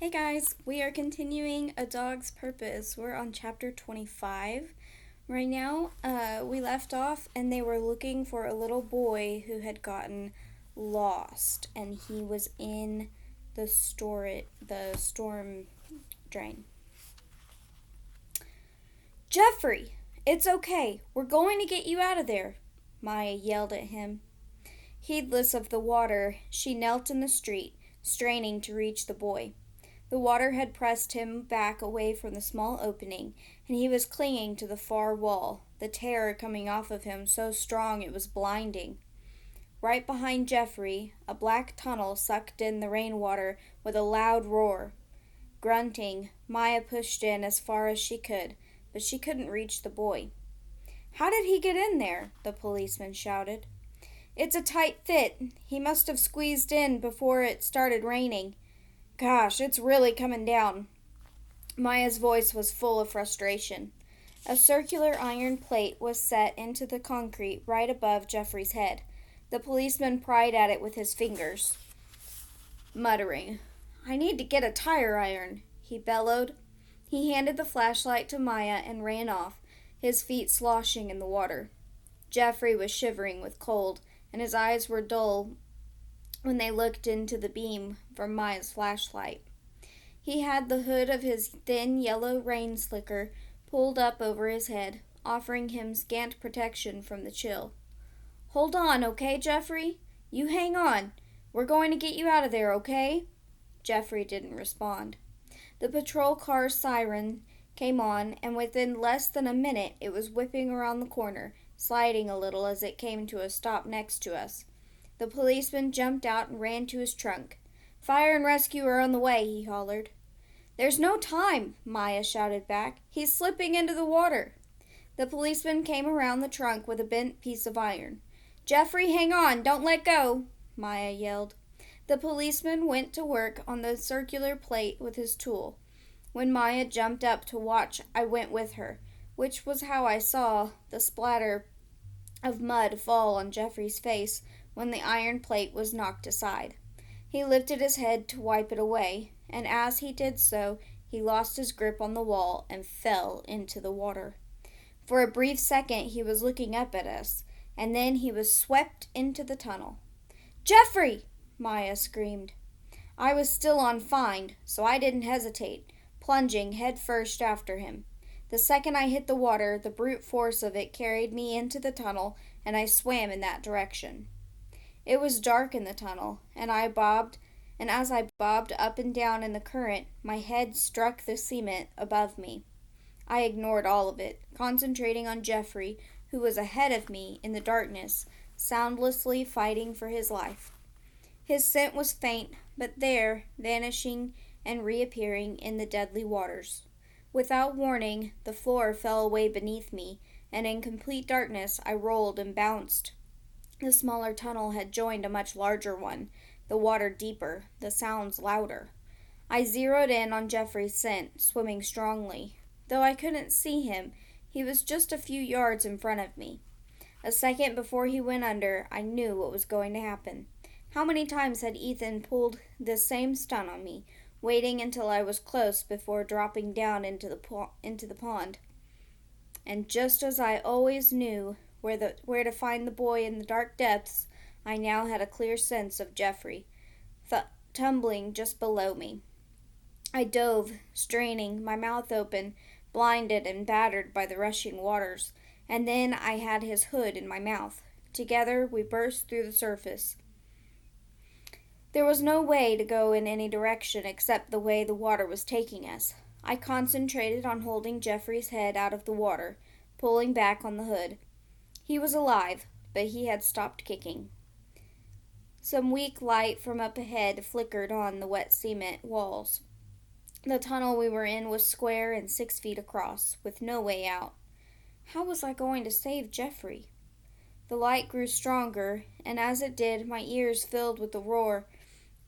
Hey guys, we are continuing A Dog's Purpose. We're on chapter 25 right now. We left off and they were looking for a little boy who had gotten lost and he was in the storm drain. Jeffrey, it's okay. We're going to get you out of there, Maya yelled at him. Heedless of the water, she knelt in the street, straining to reach the boy. The water had pressed him back away from the small opening, and he was clinging to the far wall, the terror coming off of him so strong it was blinding. Right behind Jeffrey, a black tunnel sucked in the rainwater with a loud roar. Grunting, Maya pushed in as far as she could, but she couldn't reach the boy. "How did he get in there?" the policeman shouted. "It's a tight fit. He must have squeezed in before it started raining. Gosh, it's really coming down." Maya's voice was full of frustration. A circular iron plate was set into the concrete right above Jeffrey's head. The policeman pried at it with his fingers, muttering, "I need to get a tire iron," he bellowed. He handed the flashlight to Maya and ran off, his feet sloshing in the water. Jeffrey was shivering with cold, and his eyes were dull when they looked into the beam from Maya's flashlight. He had the hood of his thin yellow rain slicker pulled up over his head, offering him scant protection from the chill. "Hold on, okay, Jeffrey? You hang on. We're going to get you out of there, okay?" Jeffrey didn't respond. The patrol car's siren came on, and within less than a minute it was whipping around the corner, sliding a little as it came to a stop next to us. The policeman jumped out and ran to his trunk. "Fire and rescue are on the way," he hollered. "There's no time," Maya shouted back. "He's slipping into the water." The policeman came around the trunk with a bent piece of iron. "Jeffrey, hang on! Don't let go!" Maya yelled. The policeman went to work on the circular plate with his tool. When Maya jumped up to watch, I went with her, which was how I saw the splatter of mud fall on Jeffrey's face when the iron plate was knocked aside. He lifted his head to wipe it away, and as he did so, he lost his grip on the wall and fell into the water. For a brief second, he was looking up at us, and then he was swept into the tunnel. "Jeffrey!" Maya screamed. I was still on find, so I didn't hesitate, plunging head first after him. The second I hit the water, the brute force of it carried me into the tunnel, and I swam in that direction. It was dark in the tunnel, and as I bobbed up and down in the current, my head struck the cement above me. I ignored all of it, concentrating on Jeffrey, who was ahead of me in the darkness, soundlessly fighting for his life. His scent was faint, but there, vanishing and reappearing in the deadly waters. Without warning, the floor fell away beneath me, and in complete darkness I rolled and bounced. The smaller tunnel had joined a much larger one, the water deeper, the sounds louder. I zeroed in on Jeffrey's scent, swimming strongly. Though I couldn't see him, he was just a few yards in front of me. A second before he went under, I knew what was going to happen. How many times had Ethan pulled this same stunt on me, waiting until I was close before dropping down into the pond? And just as I always knew where to find the boy in the dark depths, I now had a clear sense of Jeffrey, tumbling just below me. I dove, straining, my mouth open, blinded and battered by the rushing waters, and then I had his hood in my mouth. Together we burst through the surface. There was no way to go in any direction except the way the water was taking us. I concentrated on holding Jeffrey's head out of the water, pulling back on the hood. He was alive, but he had stopped kicking. Some weak light from up ahead flickered on the wet cement walls. The tunnel we were in was square and 6 feet across, with no way out. How was I going to save Jeffrey? The light grew stronger, and as it did, my ears filled with the roar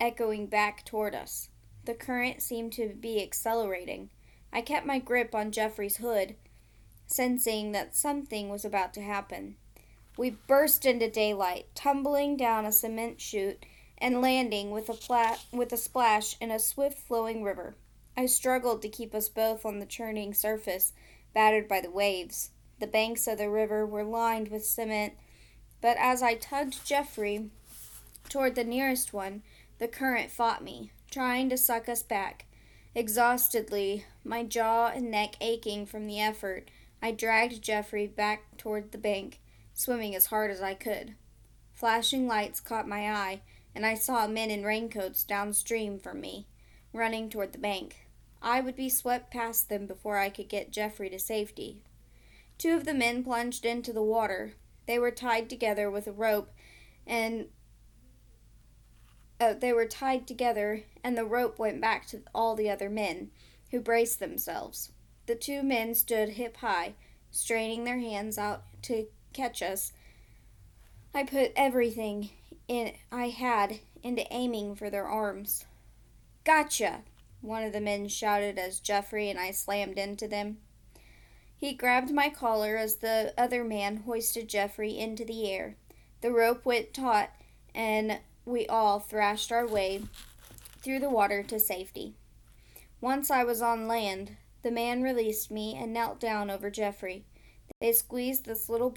echoing back toward us. The current seemed to be accelerating. I kept my grip on Jeffrey's hood, sensing that something was about to happen. We burst into daylight, tumbling down a cement chute and landing with a splash in a swift-flowing river. I struggled to keep us both on the churning surface, battered by the waves. The banks of the river were lined with cement, but as I tugged Jeffrey toward the nearest one, the current fought me, trying to suck us back. Exhaustedly, my jaw and neck aching from the effort, I dragged Jeffrey back toward the bank, swimming as hard as I could. Flashing lights caught my eye, and I saw men in raincoats downstream from me, running toward the bank. I would be swept past them before I could get Jeffrey to safety. Two of the men plunged into the water. They were tied together with a rope, and the rope went back to all the other men, who braced themselves. The two men stood hip high, straining their hands out to catch us. I put everything I had into aiming for their arms. "Gotcha!" one of the men shouted as Jeffrey and I slammed into them. He grabbed my collar as the other man hoisted Jeffrey into the air. The rope went taut, and we all thrashed our way through the water to safety. Once I was on land, the man released me and knelt down over Jeffrey. They squeezed his little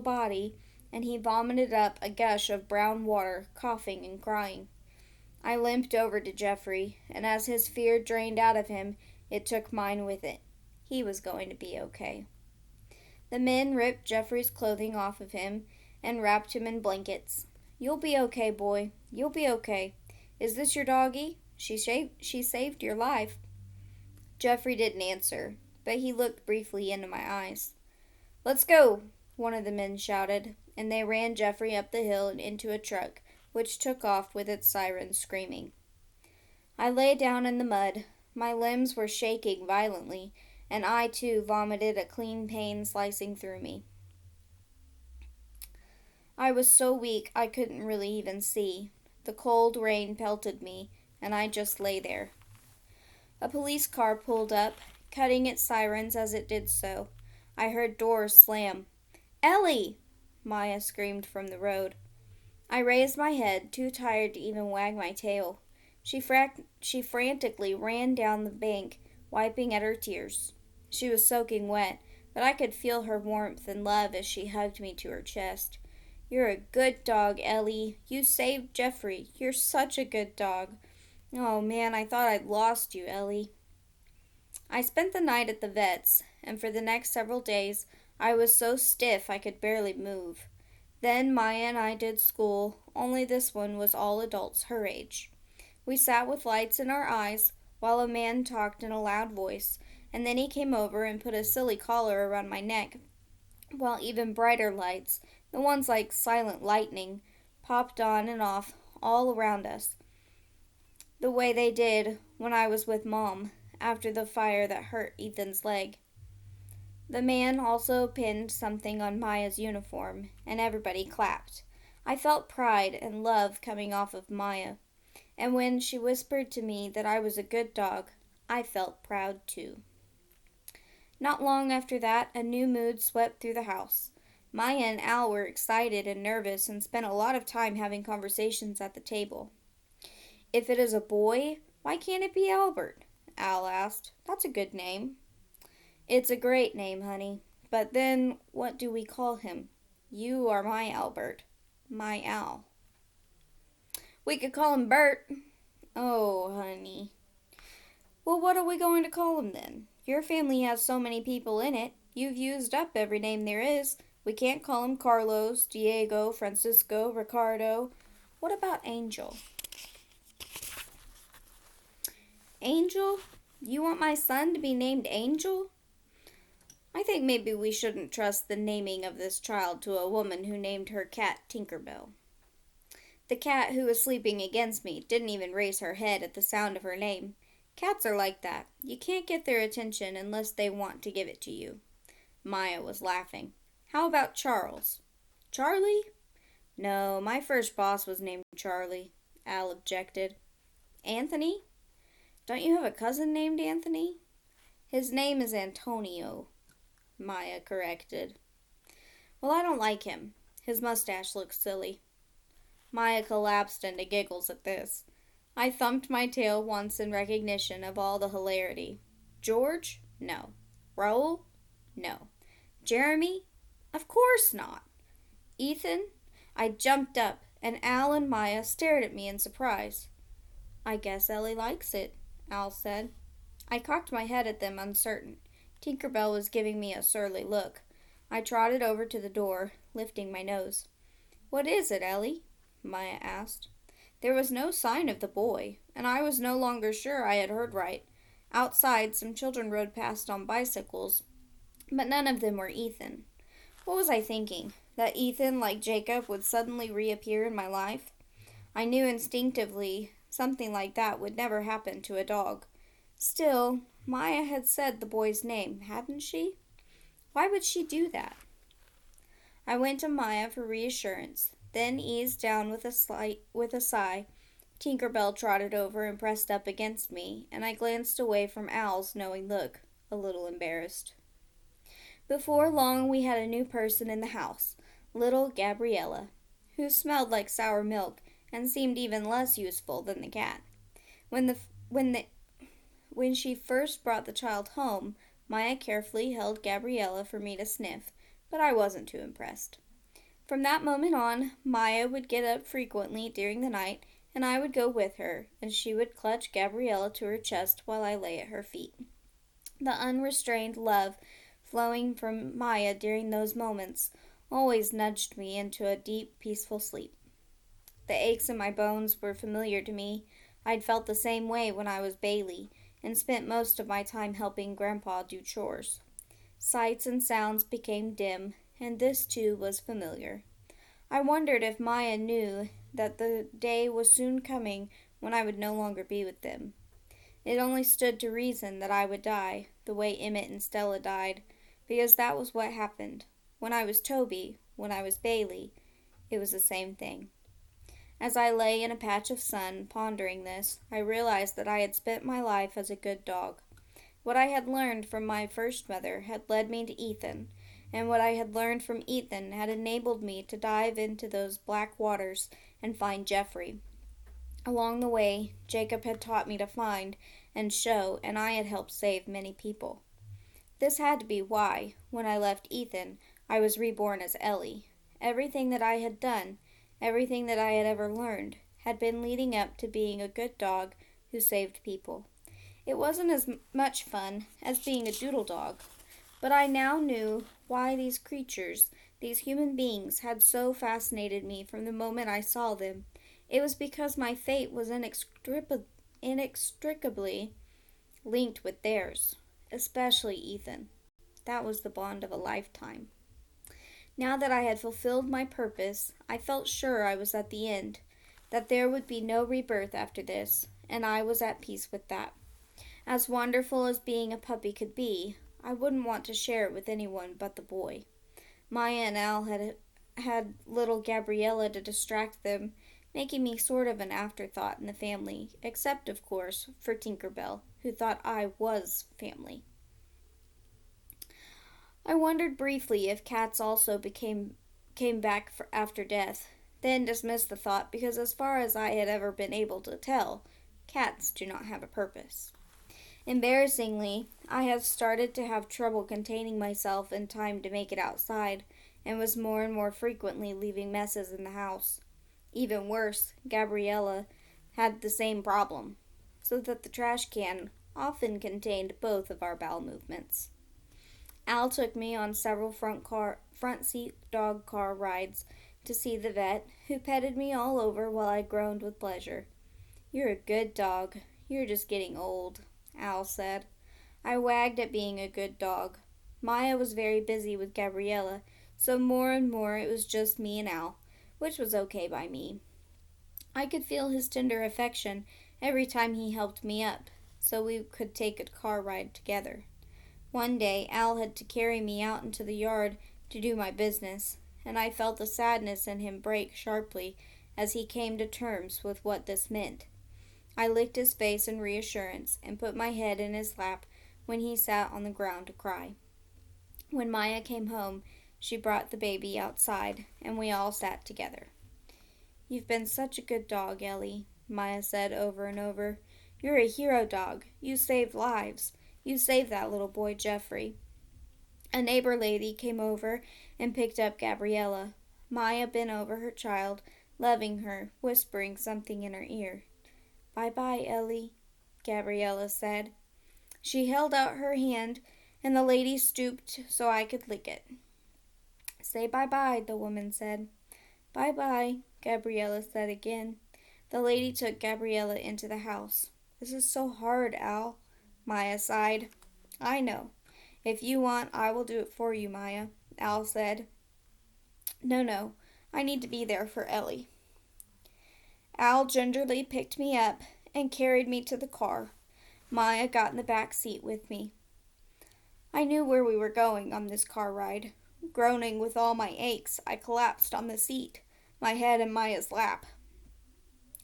body, and he vomited up a gush of brown water, coughing and crying. I limped over to Jeffrey, and as his fear drained out of him, it took mine with it. He was going to be okay. The men ripped Jeffrey's clothing off of him and wrapped him in blankets. "You'll be okay, boy. You'll be okay. Is this your doggie? She saved your life." Jeffrey didn't answer, but he looked briefly into my eyes. "Let's go," one of the men shouted, and they ran Jeffrey up the hill and into a truck, which took off with its siren screaming. I lay down in the mud. My limbs were shaking violently, and I too vomited a clean pain slicing through me. I was so weak I couldn't really even see. The cold rain pelted me, and I just lay there. A police car pulled up, cutting its sirens as it did so. I heard doors slam. "Ellie!" Maya screamed from the road. I raised my head, too tired to even wag my tail. She frantically ran down the bank, wiping at her tears. She was soaking wet, but I could feel her warmth and love as she hugged me to her chest. "You're a good dog, Ellie. You saved Jeffrey. You're such a good dog. Oh man, I thought I'd lost you, Ellie." I spent the night at the vet's, and for the next several days I was so stiff I could barely move. Then Maya and I did school, only this one was all adults her age. We sat with lights in our eyes while a man talked in a loud voice, and then he came over and put a silly collar around my neck, while even brighter lights, the ones like silent lightning, popped on and off all around us, the way they did when I was with Mom after the fire that hurt Ethan's leg. The man also pinned something on Maya's uniform, and everybody clapped. I felt pride and love coming off of Maya, and when she whispered to me that I was a good dog, I felt proud too. Not long after that, a new mood swept through the house. Maya and Al were excited and nervous and spent a lot of time having conversations at the table. "If it is a boy, why can't it be Albert?" Al asked. "That's a good name." "It's a great name, honey. But then, what do we call him? You are my Albert. My Al." "We could call him Bert." "Oh, honey." "Well, what are we going to call him then? Your family has so many people in it. You've used up every name there is. We can't call him Carlos, Diego, Francisco, Ricardo. What about Angel?" "Angel? You want my son to be named Angel?" "I think maybe we shouldn't trust the naming of this child to a woman who named her cat Tinkerbell." The cat, who was sleeping against me, didn't even raise her head at the sound of her name. Cats are like that. You can't get their attention unless they want to give it to you. Maya was laughing. "How about Charles?" "Charlie?" "No, my first boss was named Charlie," Al objected. "Anthony?" "Don't you have a cousin named Anthony?" "His name is Antonio," Maya corrected. "Well, I don't like him. His mustache looks silly." Maya collapsed into giggles at this. I thumped my tail once in recognition of all the hilarity. George? No. Raoul? No. Jeremy? Of course not. Ethan? I jumped up, and Al and Maya stared at me in surprise. I guess Ellie likes it, Al said. I cocked my head at them, uncertain. Tinker Bell was giving me a surly look. I trotted over to the door, lifting my nose. What is it, Ellie? Maya asked. There was no sign of the boy, and I was no longer sure I had heard right. Outside, some children rode past on bicycles, but none of them were Ethan. What was I thinking? That Ethan, like Jacob, would suddenly reappear in my life? I knew instinctively something like that would never happen to a dog. Still, Maya had said the boy's name, hadn't she? Why would she do that? I went to Maya for reassurance, then eased down with a sigh. Tinker Bell trotted over and pressed up against me, and I glanced away from Al's knowing look, a little embarrassed. Before long we had a new person in the house, little Gabriella, who smelled like sour milk and seemed even less useful than the cat. When she first brought the child home, Maya carefully held Gabriella for me to sniff, but I wasn't too impressed. From that moment on, Maya would get up frequently during the night, and I would go with her, and she would clutch Gabriella to her chest while I lay at her feet. The unrestrained love flowing from Maya during those moments always nudged me into a deep, peaceful sleep. The aches in my bones were familiar to me. I'd felt the same way when I was Bailey, and spent most of my time helping Grandpa do chores. Sights and sounds became dim, and this too was familiar. I wondered if Maya knew that the day was soon coming when I would no longer be with them. It only stood to reason that I would die, the way Emmett and Stella died, because that was what happened. When I was Toby, when I was Bailey, it was the same thing. As I lay in a patch of sun, pondering this, I realized that I had spent my life as a good dog. What I had learned from my first mother had led me to Ethan, and what I had learned from Ethan had enabled me to dive into those black waters and find Jeffrey. Along the way, Jacob had taught me to find and show, and I had helped save many people. This had to be why, when I left Ethan, I was reborn as Ellie. Everything that I had done, everything that I had ever learned, had been leading up to being a good dog who saved people. It wasn't as much fun as being a doodle dog, but I now knew why these creatures, these human beings, had so fascinated me from the moment I saw them. It was because my fate was inextricably linked with theirs, especially Ethan. That was the bond of a lifetime. Now that I had fulfilled my purpose, I felt sure I was at the end, that there would be no rebirth after this, and I was at peace with that. As wonderful as being a puppy could be, I wouldn't want to share it with anyone but the boy. Maya and Al had little Gabriella to distract them, making me sort of an afterthought in the family, except, of course, for Tinker Bell, who thought I was family. I wondered briefly if cats also came back after death, then dismissed the thought because as far as I had ever been able to tell, cats do not have a purpose. Embarrassingly, I had started to have trouble containing myself in time to make it outside, and was more and more frequently leaving messes in the house. Even worse, Gabriella had the same problem, so that the trash can often contained both of our bowel movements. Al took me on several front seat dog car rides to see the vet, who petted me all over while I groaned with pleasure. "You're a good dog. You're just getting old," Al said. I wagged at being a good dog. Maya was very busy with Gabriella, so more and more it was just me and Al, which was okay by me. I could feel his tender affection every time he helped me up, so we could take a car ride together. One day Al had to carry me out into the yard to do my business, and I felt the sadness in him break sharply as he came to terms with what this meant. I licked his face in reassurance and put my head in his lap when he sat on the ground to cry. When Maya came home, she brought the baby outside, and we all sat together. You've been such a good dog, Ellie, Maya said over and over. You're a hero dog. You saved lives. You saved that little boy, Jeffrey. A neighbor lady came over and picked up Gabriella. Maya bent over her child, loving her, whispering something in her ear. Bye-bye, Ellie, Gabriella said. She held out her hand, and the lady stooped so I could lick it. Say bye-bye, the woman said. Bye-bye, Gabriella said again. The lady took Gabriella into the house. This is so hard, Al, Maya sighed. I know. If you want, I will do it for you, Maya, Al said. No, I need to be there for Ellie. Al gingerly picked me up and carried me to the car. Maya got in the back seat with me. I knew where we were going on this car ride. Groaning with all my aches, I collapsed on the seat, my head in Maya's lap.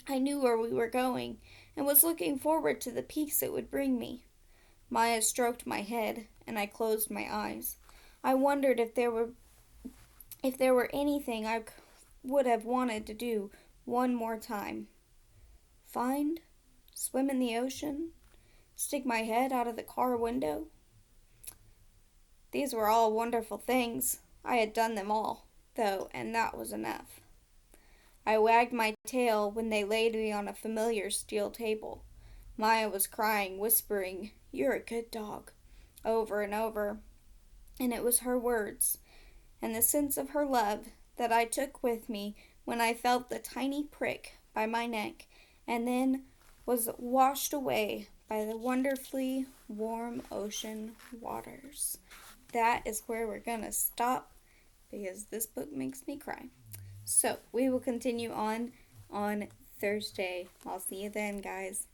I knew where we were going and was looking forward to the peace it would bring me. Maya stroked my head, and I closed my eyes. I wondered if there were anything I would have wanted to do one more time. Find? Swim in the ocean? Stick my head out of the car window? These were all wonderful things. I had done them all, though, and that was enough. I wagged my tail when they laid me on a familiar steel table. Maya was crying, whispering, You're a good dog, over and over. And it was her words, and the sense of her love that I took with me when I felt the tiny prick by my neck, and then was washed away by the wonderfully warm ocean waters. That is where we're going to stop because this book makes me cry. So we will continue on Thursday. I'll see you then, guys.